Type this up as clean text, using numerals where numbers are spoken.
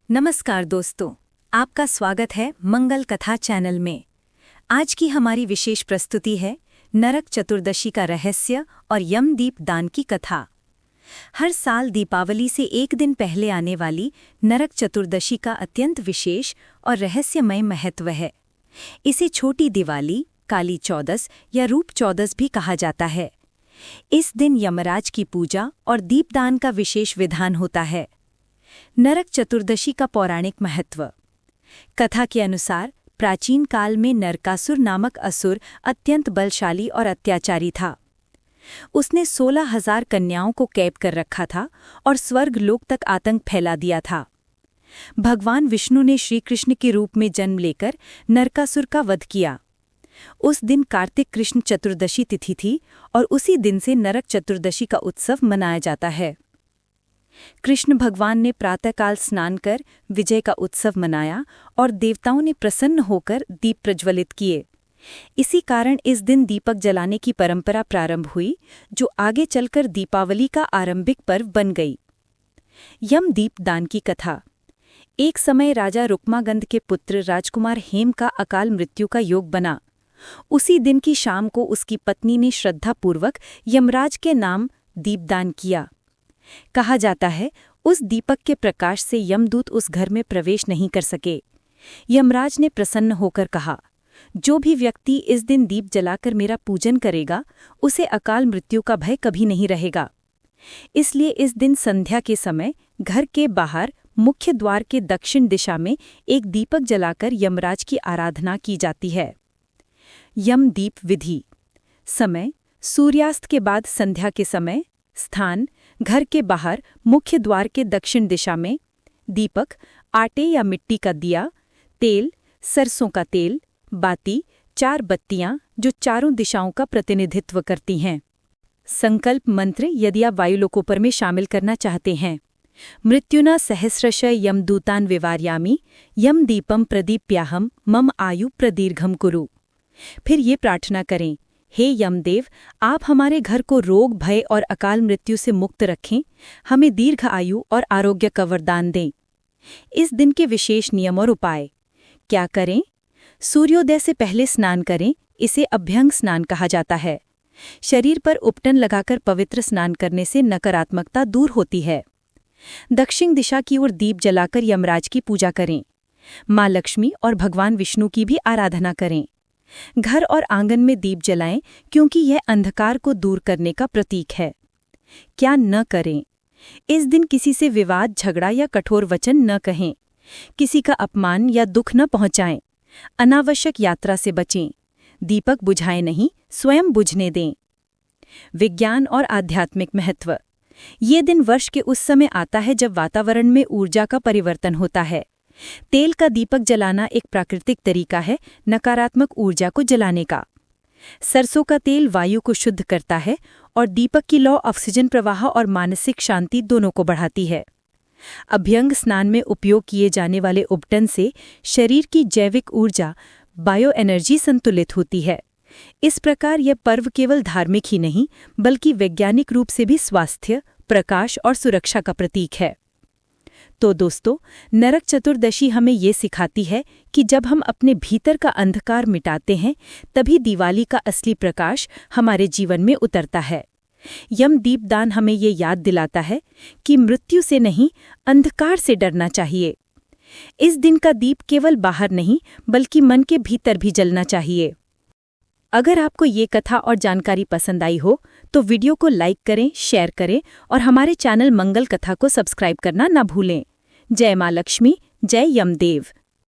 नमस्कार दोस्तों, आपका स्वागत है मंगल कथा चैनल में। आज की हमारी विशेष प्रस्तुति है नरक चतुर्दशी का रहस्य और यमदीप दान की कथा। हर साल दीपावली से एक दिन पहले आने वाली नरक चतुर्दशी का अत्यंत विशेष और रहस्यमय महत्व है। इसे छोटी दिवाली, काली चौदस या रूप चौदस भी कहा जाता है। इस दिन यमराज की पूजा और दीपदान का विशेष विधान होता है। नरक चतुर्दशी का पौराणिक महत्व। कथा के अनुसार प्राचीन काल में नरकासुर नामक असुर अत्यंत बलशाली और अत्याचारी था। उसने 16,000 कन्याओं को कैद कर रखा था और स्वर्ग लोक तक आतंक फैला दिया था। भगवान विष्णु ने श्री कृष्ण के रूप में जन्म लेकर नरकासुर का वध किया। उस दिन कार्तिक कृष्ण चतुर्दशी तिथि थी और उसी दिन से नरक चतुर्दशी का उत्सव मनाया जाता है। कृष्ण भगवान ने प्रातःकाल स्नान कर विजय का उत्सव मनाया और देवताओं ने प्रसन्न होकर दीप प्रज्वलित किए। इसी कारण इस दिन दीपक जलाने की परंपरा प्रारंभ हुई, जो आगे चलकर दीपावली का आरंभिक पर्व बन गई। यमदीप दान की कथा। एक समय राजा रुक्मागंध के पुत्र राजकुमार हेम का अकाल मृत्यु का योग बना। उसी दिन की शाम को उसकी पत्नी ने श्रद्धापूर्वक यमराज के नाम दीपदान किया। कहा जाता है, उस दीपक के प्रकाश से यमदूत उस घर में प्रवेश नहीं कर सके। यमराज ने प्रसन्न होकर कहा, जो भी व्यक्ति इस दिन दीप जलाकर मेरा पूजन करेगा, उसे अकाल मृत्यु का भय कभी नहीं रहेगा। इसलिए इस दिन संध्या के समय घर के बाहर मुख्य द्वार के दक्षिण दिशा में एक दीपक जलाकर यमराज की आराधना की जाती है। यमदीप विधि। समय: सूर्यास्त के बाद संध्या के समय। स्थान: घर के बाहर मुख्य द्वार के दक्षिण दिशा में। दीपक: आटे या मिट्टी का दिया। तेल: सरसों का तेल। बाती: 4 बत्तियां जो चारों दिशाओं का प्रतिनिधित्व करती हैं। संकल्प मंत्र यदि आप वायुलोकोपर में शामिल करना चाहते हैं। मृत्युना सहस्रशः यमदूतान विवार्यामि यमदीपम प्रदीप्याहम मम आयु प्रदीर्घम कुरु। फिर ये प्रार्थना करें, हे यमदेव, आप हमारे घर को रोग, भय और अकाल मृत्यु से मुक्त रखें, हमें दीर्घ आयु और आरोग्य का वरदान दें। इस दिन के विशेष नियम और उपाय। क्या करें? सूर्योदय से पहले स्नान करें, इसे अभ्यंग स्नान कहा जाता है। शरीर पर उपटन लगाकर पवित्र स्नान करने से नकारात्मकता दूर होती है। दक्षिण दिशा की ओर दीप जलाकर यमराज की पूजा करें। माँ लक्ष्मी और भगवान विष्णु की भी आराधना करें। घर और आंगन में दीप जलाएं, क्योंकि यह अंधकार को दूर करने का प्रतीक है। क्या न करें? इस दिन किसी से विवाद, झगड़ा या कठोर वचन न कहें। किसी का अपमान या दुख न पहुंचाएं। अनावश्यक यात्रा से बचें। दीपक बुझाएं नहीं, स्वयं बुझने दें। विज्ञान और आध्यात्मिक महत्व। ये दिन वर्ष के उस समय आता है जब वातावरण में ऊर्जा का परिवर्तन होता है। तेल का दीपक जलाना एक प्राकृतिक तरीका है नकारात्मक ऊर्जा को जलाने का। सरसों का तेल वायु को शुद्ध करता है और दीपक की लौ ऑक्सीजन प्रवाह और मानसिक शांति दोनों को बढ़ाती है। अभ्यंग स्नान में उपयोग किए जाने वाले उपटन से शरीर की जैविक ऊर्जा बायो एनर्जी संतुलित होती है। इस प्रकार यह पर्व केवल धार्मिक ही नहीं, बल्कि वैज्ञानिक रूप से भी स्वास्थ्य, प्रकाश और सुरक्षा का प्रतीक है। तो दोस्तों, नरक चतुर्दशी हमें ये सिखाती है कि जब हम अपने भीतर का अंधकार मिटाते हैं, तभी दिवाली का असली प्रकाश हमारे जीवन में उतरता है। यमदीप दान हमें ये याद दिलाता है कि मृत्यु से नहीं, अंधकार से डरना चाहिए। इस दिन का दीप केवल बाहर नहीं, बल्कि मन के भीतर भी जलना चाहिए। अगर आपको ये कथा और जानकारी पसंद आई हो, तो वीडियो को लाइक करें, शेयर करें और हमारे चैनल मंगल कथा को सब्सक्राइब करना ना भूलें। जय माँ लक्ष्मी, जय यमदेव।